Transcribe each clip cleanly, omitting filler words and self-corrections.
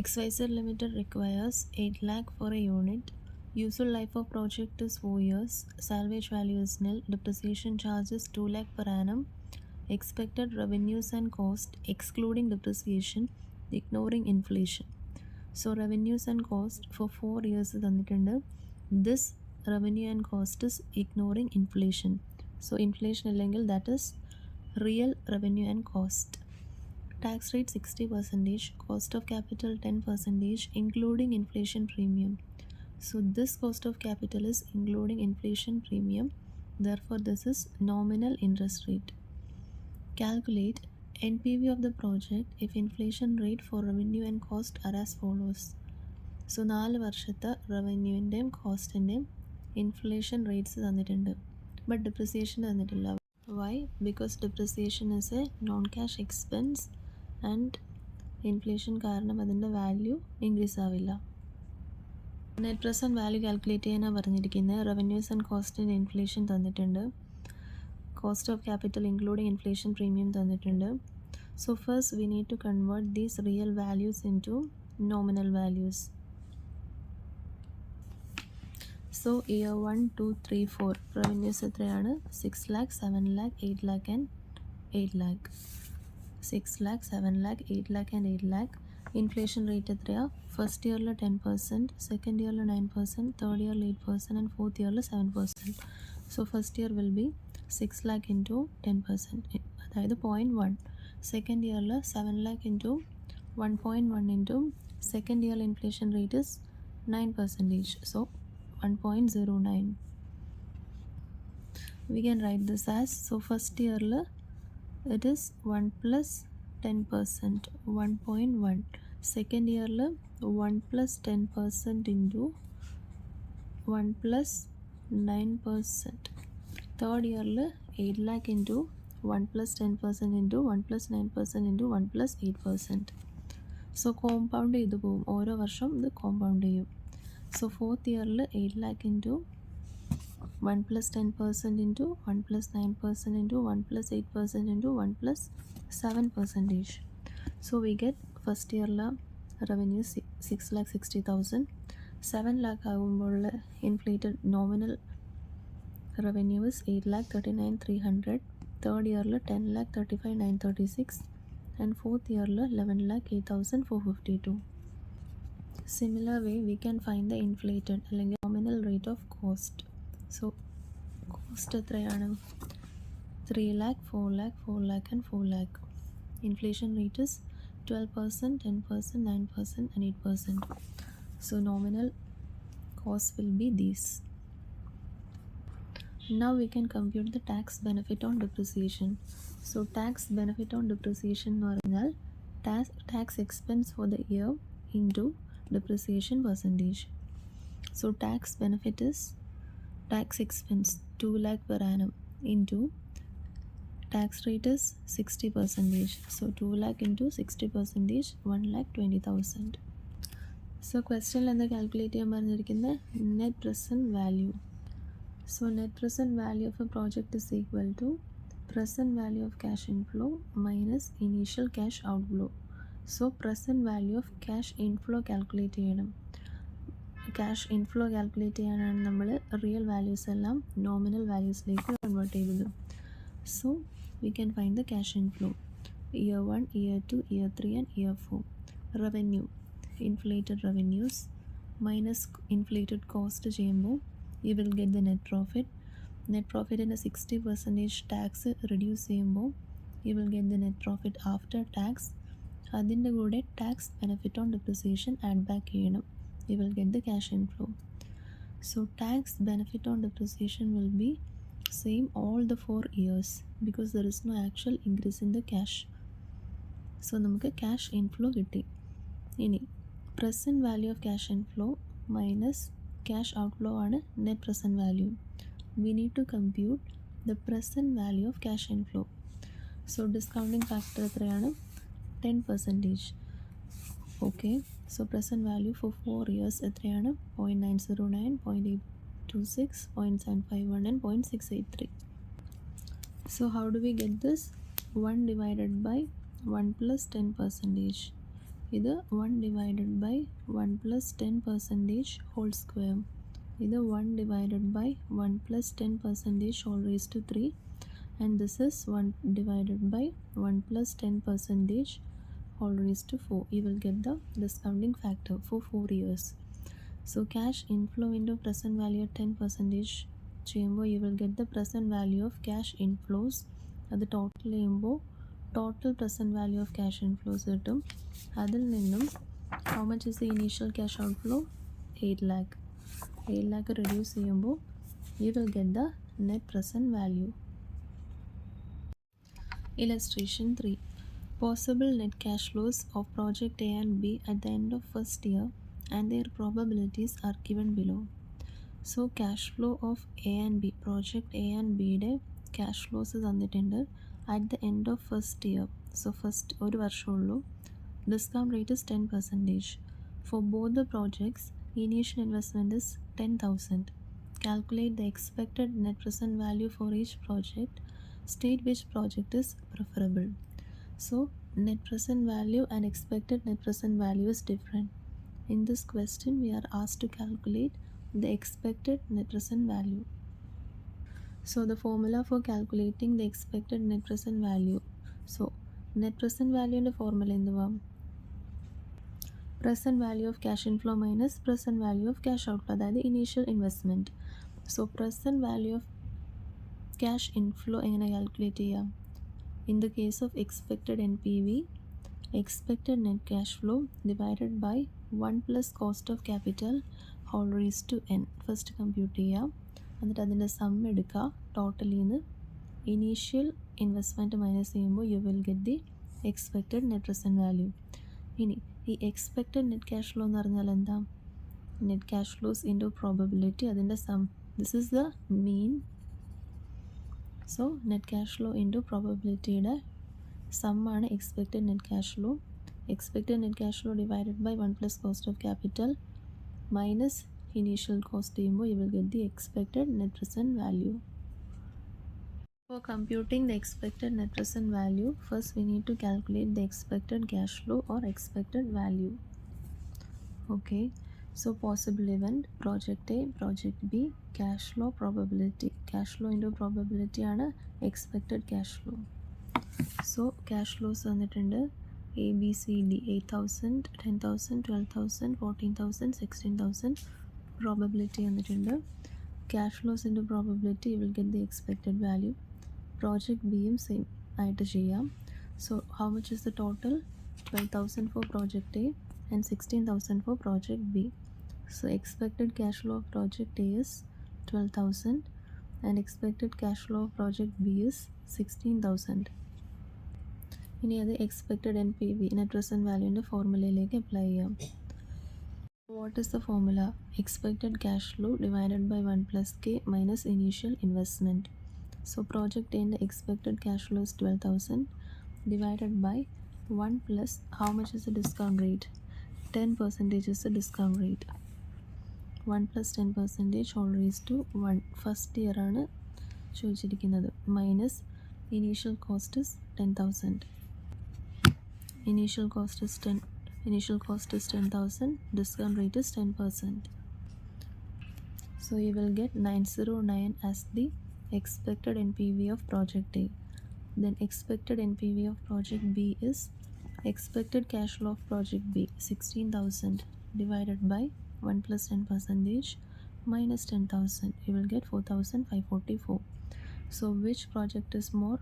XYZ Limited requires 8 lakh for a unit. Useful life of project is 4 years. Salvage value is nil. Depreciation charge is 2 lakh per annum. Expected revenues and cost excluding depreciation, ignoring inflation. So revenues and cost for 4 years തന്നിട്ടുണ്ട്. This revenue and cost is ignoring inflation. So inflation ഇല്ലെങ്കിൽ that is real revenue and cost. Tax rate 60%, cost of capital 10%, including inflation premium. So this cost of capital is including inflation premium. Therefore, this is nominal interest rate. Calculate NPV of the project if inflation rate for revenue and cost are as follows. So 4 വർഷത്തെ റവന്യൂവിൻ്റെയും കോസ്റ്റിൻ്റെയും inflation rates തന്നിട്ടുണ്ട്, but depreciation തന്നിട്ടില്ല. Why? Because depreciation is a non cash expense and inflation കാരണം അതിൻ്റെ value increase ആവില്ല. Net present value calculate ചെയ്യാനാണ് പറഞ്ഞിരിക്കുന്നത്. റവന്യൂസ് ആൻഡ് കോസ്റ്റിൻ്റെ ഇൻഫ്ലേഷൻ തന്നിട്ടുണ്ട്. Cost of capital including inflation premium തന്നിട്ടുണ്ട്. So first we need to convert these real values into nominal values. So year 1, 2, 3, 4 revenues എത്രയാണ്? 6 lakh, 7 lakh, 8 lakh and 8 lakh. 6 lakh, 7 lakh, 8 lakh and 8 lakh. Inflation rate എത്രയാണ്? First ഇയറിൽ 10%, second ഇയറിൽ 9%, third ഇയറിൽ 8% and fourth ഇയറിൽ 7%. So first year will be 6 lakh into 10%, അതായത് 0.1. Second ഇയറിൽ 7 lakh into 1.1 into second ഇയറിൽ inflation rate is 9%. So 1.09. We can write this as, so first yearl it is 1 plus 10%, 1.1. Second yearl 1 plus 10% into 1 plus 9%. Third yearl 8 lakh into 1 plus 10% into 1 plus 9% into 1 plus 8%. So compound ചെയ്തു പോകും, ഓരോ വർഷം ഇത് compound ചെയ്യും. So fourth yearl 8 lakh into 1 plus 10% into 1 plus 9% into 1 plus 8% into 1 plus 7%. So we get first year revenue 6,60,000. 7 lakh ആകുമ്പോൾ inflated nominal revenue is 8,39,300. Third year 10,35,936 and fourth year 11,08,452. Similar way we can find the inflated അല്ലെങ്കിൽ nominal rate of cost. So cost എത്രയാണ്? 3 lakh, 4 lakh, 4 lakh and 4 lakh. Inflation rate is 12%, 10%, 9% and 8%. So nominal cost will be these. Now we can compute the tax benefit on depreciation. So tax benefit on depreciation എന്ന് പറഞ്ഞാൽ tax expense for the year into depreciation percentage. So tax benefit is tax expense 2 lakh per annum into tax rate is 60%. So 2 lakh into 60%, 1,20,000. So question എന്താ calculate ചെയ്യാൻ പറഞ്ഞിരിക്കുന്നത്? Net present value. So net present value of a project is equal to present value of cash inflow minus initial cash outflow. So present value of cash inflow calculate ചെയ്യണം. Cash inflow calculate ചെയ്യാനാണ് നമ്മൾ real values എല്ലാം nominal വാല്യൂസിലേക്ക് convert ചെയ്തത്. So we can find the cash inflow year 1, year 2, year 3 and year 4. Revenue, inflated revenues minus inflated cost ചെയ്യുമ്പോൾ you will get the net profit. Net profit in a 60% tax reduce ചെയ്യുമ്പോൾ you will get the net profit after tax. അതിൻ്റെ കൂടെ tax benefit on depreciation add back ചെയ്യണം. You will get the cash inflow. So tax benefit on depreciation will be same all the 4 years because there is no actual increase in the cash. So നമുക്ക് cash inflow കിട്ടി. ഇനി present value of cash inflow minus cash outflow ആണ് net present value. We need to compute the present value of cash inflow. So discounting factor എത്രയാണ്? 10%. Okay, so present value for 4 years എത്രയാണ്? 0.909, 0.826, 0.751 and 0.683. So how do we get this? 1 divided by 1 plus 10%. ഇത് 1 divided by 1 plus 10% whole square. ഇത് 1 divided by 1 plus 10% whole raised to 3, and this is 1 divided by 1 plus 10% whole raised to 4. You will get the discounting factor for 4 years. So cash inflow into present value at 10% ചെയ്യുമ്പോൾ you will get the present value of cash inflows. അത് total ചെയ്യുമ്പോൾ total present value of cash inflows കിട്ടും. അതിൽ നിന്നും how much is the initial cash outflow? 8 lakh. 8 lakh reduce ചെയ്യുമ്പോൾ you will get the net present value. Illustration 3. Possible net cash flows of project A and B at the end of first year and their probabilities are given below. So cash flow of A and B, project A and B യുടെ cash flows തന്നിട്ടുണ്ട് at the end of first year. So first ഒരു വർഷമുള്ളൂ. Discount rate is 10%. For both the projects, initial investment is 10,000. Calculate the expected net present value for each project. State which project is preferable. So net present value and expected net present value is different. In this question, we are asked to calculate the expected net present value. So the formula for calculating the expected net present value. So net present value in the formula എന്തുവാ? Present value of cash inflow minus present value of cash outflow, അതായത് initial investment. So present value of cash inflow എങ്ങനെ calculate ചെയ്യാം? In the case of expected NPV, expected net cash flow divided by 1 plus cost of capital whole raised to n. First compute ചെയ്യുക, എന്നിട്ട് അതിൻ്റെ sum എടുക്കുക. ടോട്ടലിൽ നിന്ന് initial investment minus ചെയ്യുമ്പോൾ you will get the expected net present value. ഇനി ഈ expected net cash flow എന്ന് പറഞ്ഞാൽ എന്താ? Net cash flows into probability, അതിൻ്റെ sum. This is the mean. So net cash flow into പ്രോബബിലിറ്റിയുടെ സമ്മാണ് expected net cash flow. Expected net cash flow divided by 1 plus cost of capital minus initial cost ചെയ്യുമ്പോൾ you will get the expected net present value. For computing the expected net present value, first we need to calculate the expected cash flow or expected value. Okay, so possible event, project A, project B, cash flow probability. Cash flow into probability ആണ് expected cash flow. So cash flows വന്നിട്ടുണ്ട് A, B, C, D, 8,000, 10,000, 12,000, 14,000, 16,000. Probability വന്നിട്ടുണ്ട്. Cash flows into probability, you will get the expected value. Project Bയും same ആയിട്ട് ചെയ്യാം. So how much is the total? 12,000 for project A and 16,000 for project B. So expected cash flow of project A is 12,000 and expected cash flow of project B is 16,000. ഇനി അത് expected N P V, net present വാല്യൂൻ്റെ ഫോർമുലയിലേക്ക് apply ചെയ്യാം. What is the formula? Expected cash flow divided by 1 plus K minus initial investment. So project A ൻ്റെ expected cash flow is 12,000 divided by 1 plus how much is the discount rate? 10% is the discount rate. 1 plus 10% whole raised to 1. First year ആണ് ചോദിച്ചിരിക്കുന്നത്. Minus initial cost is 10,000. Initial cost is 10,000. Discount rate is 10%. So you will get 909 as the expected NPV of project A. Then expected NPV of project B is expected cash flow of project B 16,000 divided by 1 plus 10% minus 10,000. You will get 4,544. So which project is more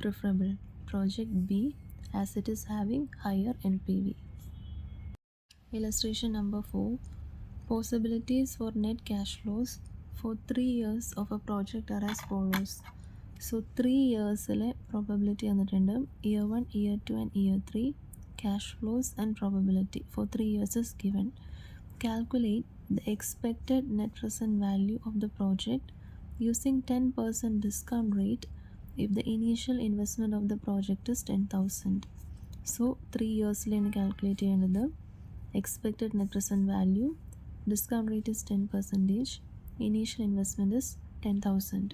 preferable? Project B, as it is having higher NPV. Illustration number 4. Possibilities for net cash flows for 3 years of a project are as follows. So 3 yearsലെ probability തന്നിട്ടുണ്ട്. Year 1, Year 2 and Year 3 cash flows and probability for 3 years is given. Calculate the expected net present value of the project using 10% discount rate if the initial investment of the project is 10,000. So 3 yearsലാണ് calculate ചെയ്യേണ്ടത്. Expected net present value, discount rate is 10%, initial investment is 10,000.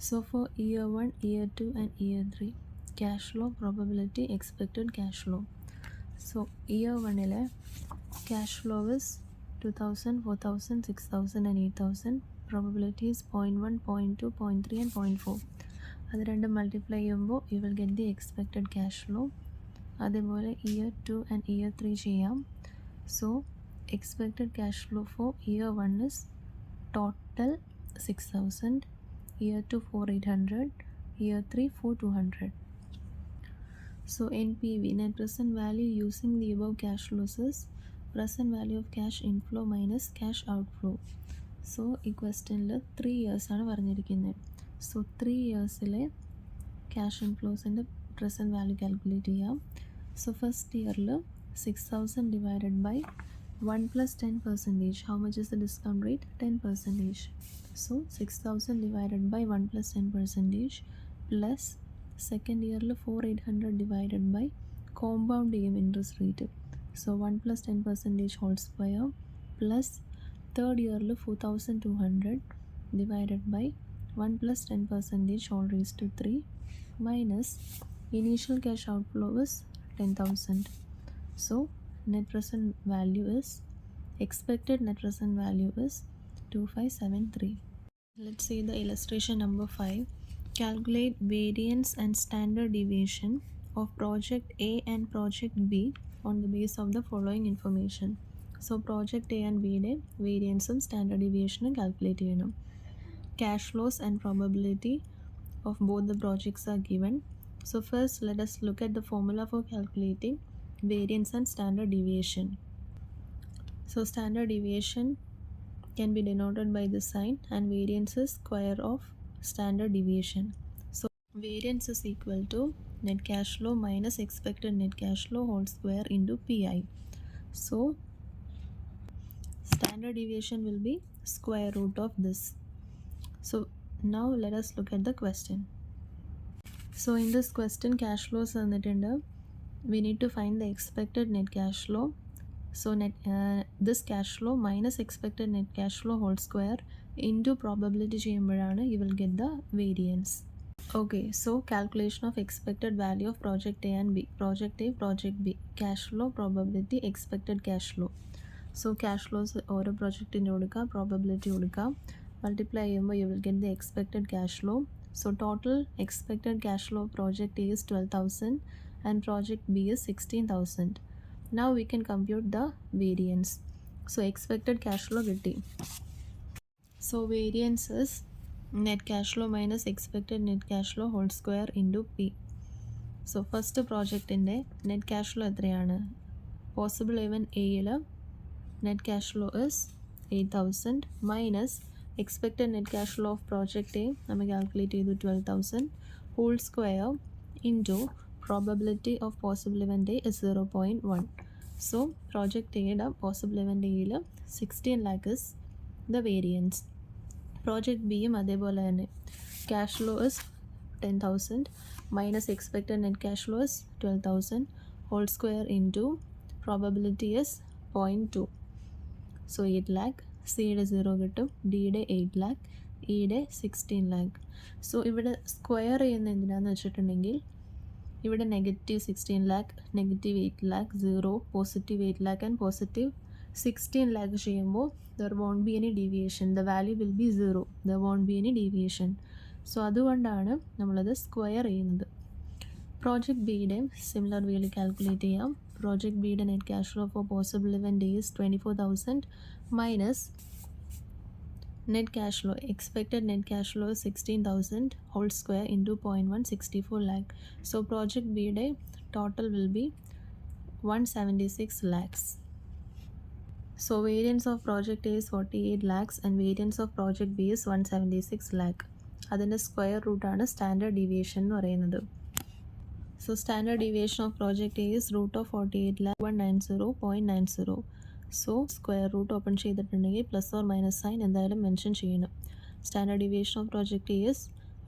So for Year 1, Year 2 and Year 3 cash flow probability, expected cash flow. So year 1 cash flow is 2000, 4000, 6000 and 8000. Probability is 0.1, 0.2, 0.3 and 0.4. അത് രണ്ടും multiply ചെയ്യുമ്പോൾ you will get the expected cash flow. അതേപോലെ year 2 and year 3 ചെയ്യാം. So expected cash flow for year 1 is total 6000, year 2 4800, year 3 4200. So NPV, net present value using the above cash flows is present value of cash inflow minus cash outflow. So ഈ ക്വസ്റ്റ്യനിൽ 3 ഇയേഴ്സാണ് പറഞ്ഞിരിക്കുന്നത്. So 3 ഇയേഴ്സിലെ cash ഇൻഫ്ലോസിൻ്റെ present value calculate ചെയ്യാം. So first ഇയറിൽ 6000 divided by 1 plus 10%. How much is the discount rate? 10%. So 6000 divided by 1 plus 10% plus second year 4800 divided by compound interest rate. So 1 plus 10% whole square plus third year 4200 divided by 1 plus 10% whole raised to 3 minus initial cash outflow is 10,000. So net present value is expected net present value is 2573. Let's see the illustration number 5. Calculate variance and standard deviation of project A and project B on the basis of the following information. So project A and B യുടെ വേരിയൻസും standard ഡീവിയേഷനും calculate ചെയ്യണം. Cash flows and probability of both the projects are given. So first let us look at the formula for calculating variance and standard deviation. So standard deviation can be denoted by the sign and variance is square of standard deviation. So variance is equal to net cash flow minus expected net cash flow whole square into PI. So standard deviation will be square root of this. So now let us look at the question. So in this question cash flows തന്നിട്ടുണ്ട്. We need to find the expected net cash flow. So this cash flow minus expected net cash flow whole square into probability ചെയ്യുമ്പോഴാണ് you will get the variance. Okay, so calculation of expected value of project A and B. Project A, project B. Cash flow, probability, expected cash flow. So cash flows ഓരോ പ്രൊജക്റ്റിൻ്റെ കൊടുക്കുക, probability കൊടുക്കുക, multiply ചെയ്യുമ്പോൾ you will get the expected cash flow. So total expected cash flow of project A is 12,000 and project B is 16,000. Now we can compute the variance. So expected cash flow കിട്ടി. So variance is net cash flow minus expected net cash flow whole square into P. So first projectൻ്റെ net cash flow എത്രയാണ്? Possible event Aയിൽ net cash flow is 8,000 minus expected net cash flow of project A നമ്മൾ calculate ചെയ്തു 12,000 whole square into probability of possible event A is 0.1. So project Aയുടെ possible event Aയിൽ 16 lakh is the variance. Project Bയും അതേപോലെ തന്നെ cash flow is 10,000 minus expected net cash flow is 12,000 whole square into probability is 0.2. So 8 lakh, Cയുടെ 0 കിട്ടും, Dയുടെ 8 lakh, Eയുടെ 16 lakh. So ഇവിടെ square ചെയ്യുന്ന എന്തിനാന്ന് വെച്ചിട്ടുണ്ടെങ്കിൽ ഇവിടെ negative 16 lakh, negative 8 lakh, 0, positive 8 lakh and positive 16 lakh ചെയ്യുമ്പോൾ there won't be any deviation. The value will be 0. There won't be any deviation. So അതുകൊണ്ടാണ് നമ്മളത് സ്ക്വയർ ചെയ്യുന്നത്. പ്രോജക്റ്റ് ബിയുടെ സിമിലർ വേയിൽ കാൽക്കുലേറ്റ് ചെയ്യാം. Project B net cash flow for possible event A is 24,000 minus net cash flow. Expected net cash flow is 16,000 whole square into 0.164 lakh. So project B total will be 176 lakhs. So variance of project A is 48 lakhs and variance of project B is 176 lakh. അതിൻ്റെ square റൂട്ടാണ് standard deviation എന്ന് പറയുന്നത്. So standard deviation of project A is root of 48 lakh 190.90. So square root open ചെയ്തിട്ടുണ്ടെങ്കിൽ plus or minus sign എന്തായാലും mention ചെയ്യണം. Standard deviation of project A is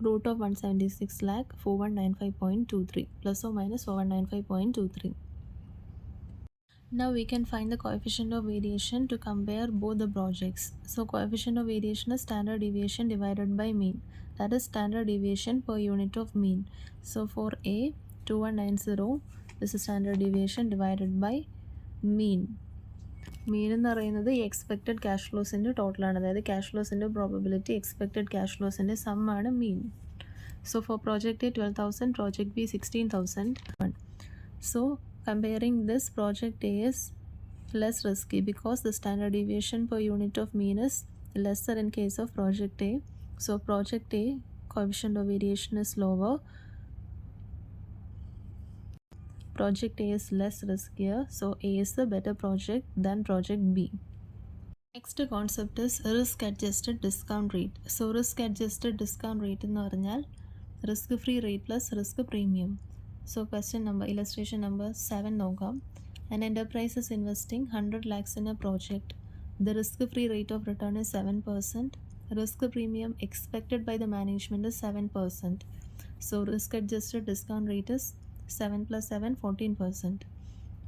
root of 176 lakh 4195.23 plus or minus 4195.23. Now we can find the coefficient of variation to compare both the projects. So coefficient of variation is standard deviation divided by mean. That is standard deviation per unit of mean. So for A 2190 This is standard deviation divided by mean. Mean എന്ന് പറയുന്നത് ഈ expected cash ഫ്ലോസിൻ്റെ ടോട്ടലാണ്. അതായത് cash ഫ്ലോസിൻ്റെ probability expected cash ഫ്ലോസിൻ്റെ സമ്മാണ് mean. So for project A 12,000, project B 16,000. So comparing this, project A is less risky because the standard deviation per unit of mean is lesser in case of project A. So project A coefficient of variation is lower. Project A is less riskier, so A is the better project than project B. Next concept is risk adjusted discount rate. So risk adjusted discount rate എന്ന് പറഞ്ഞാൽ risk free rate plus risk premium. So question number, illustration number 7 നോക്കാം. An enterprise is investing 100 lakhs in a project. The risk free rate of return is 7%. Risk premium expected by the management is 7%. So risk adjusted discount rate is 7 plus 7 14%.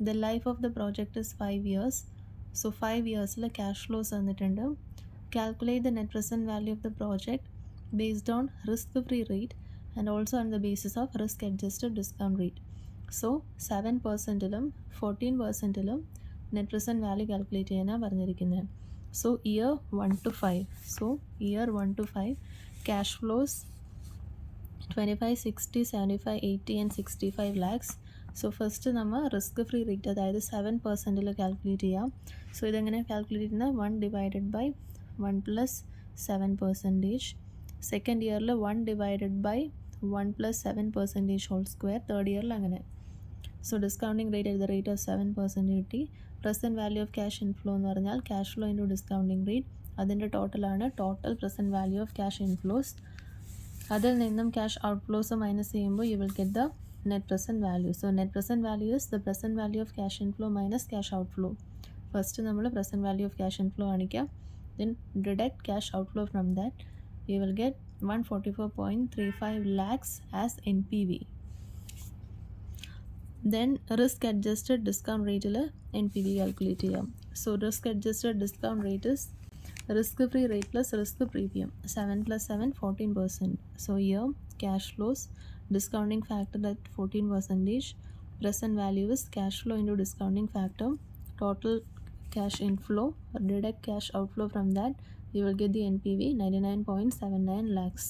The life of the project is 5 years. So 5 years cash flows തന്നിട്ടുണ്ട്. Calculate the net present value of the project based on risk free rate and also on the basis of risk adjusted discount rate. So 7%ലും 14%ലും net present value calculate ചെയ്യാനാണ് പറഞ്ഞിരിക്കുന്നത്. So year 1 to 5. So year 1 to 5 cash flows 25, 60, 75, 80 and 65 lakhs. So first നമ്മൾ risk free rate അതായത് 7% calculate ചെയ്യാം. So ഇതെങ്ങനെ calculate ചെയ്യുന്നത് 1 divided by 1 plus 7%. Second ഇയറിൽ 1 divided by 1 plus 7% whole square. Third ഇയറിൽ അങ്ങനെ. So discounting rate at the rate of 7% കിട്ടി. Present value of cash inflow എന്ന് പറഞ്ഞാൽ cash flow into discounting rate. അതിൻ്റെ ടോട്ടലാണ് total present value of cash inflows. അതിൽ നിന്നും ക്യാഷ് ഔട്ട്ഫ്ലോസ് മൈനസ് ചെയ്യുമ്പോൾ you will get the net present value. So net present value is the present value of cash inflow minus cash outflow. First നമ്മൾ present value of cash inflow കാണിക്കാം. Then deduct cash outflow from that. You will get 144.35 lakhs as NPV. Then risk adjusted discount rate NPV calculate ചെയ്യാം. So risk adjusted discount rate is risk free rate plus risk premium. 7 plus 7 14%. So here cash flows discounting factor at 14%. Present value is cash flow into discounting factor. Total cash inflow, deduct cash outflow from that, you will get the NPV 99.79 lakhs.